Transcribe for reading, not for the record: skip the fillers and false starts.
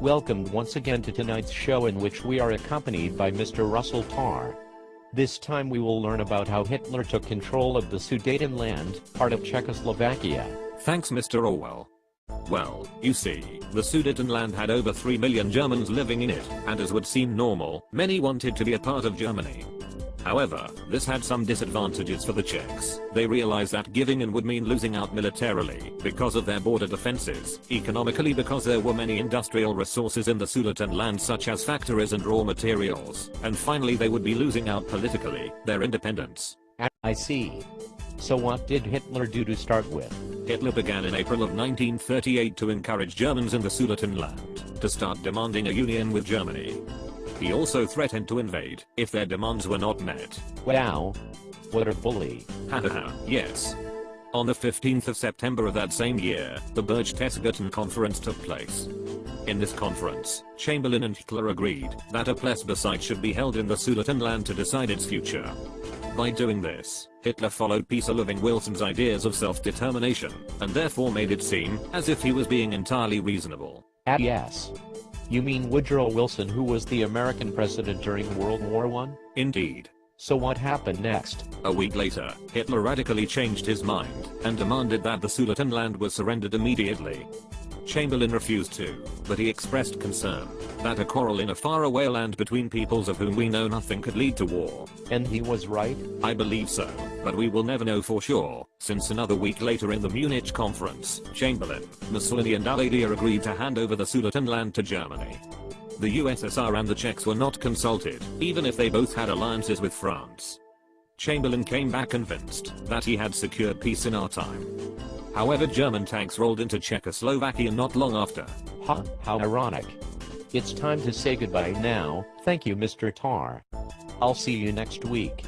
Welcome once again to tonight's show, in which we are accompanied by Mr. Russell Tarr. This time we will learn about how Hitler took control of the Sudetenland, part of Czechoslovakia. Thanks, Mr. Orwell. Well, you see, the Sudetenland had over 3 million Germans living in it, and as would seem normal, many wanted to be a part of Germany. However, this had some disadvantages for the Czechs. They realized that giving in would mean losing out militarily, because of their border defenses, economically because there were many industrial resources in the Sudetenland such as factories and raw materials, and finally they would be losing out politically, their independence. I see. So what did Hitler do to start with? Hitler began in April of 1938 to encourage Germans in the Sudetenland to start demanding a union with Germany. He also threatened to invade if their demands were not met. Wow. What a bully. Hahaha, yes. On the 15th of September of that same year, the Berchtesgaden Conference took place. In this conference, Chamberlain and Hitler agreed that a plebiscite should be held in the Sudetenland to decide its future. By doing this, Hitler followed peace-loving Wilson's ideas of self-determination, and therefore made it seem as if he was being entirely reasonable. Yes. You mean Woodrow Wilson, who was the American president during World War I? Indeed. So what happened next? A week later, Hitler radically changed his mind, and demanded that the Sudetenland was surrendered immediately. Chamberlain refused to, but he expressed concern that a quarrel in a faraway land between peoples of whom we know nothing could lead to war. And he was right? I believe so, but we will never know for sure, since another week later in the Munich conference, Chamberlain, Mussolini and Aledia agreed to hand over the Sudetenland to Germany. The USSR and the Czechs were not consulted, even if they both had alliances with France. Chamberlain came back convinced that he had secured peace in our time. However, German tanks rolled into Czechoslovakia not long after. Huh, how ironic. It's time to say goodbye now. Thank you, Mr. Tarr. I'll see you next week.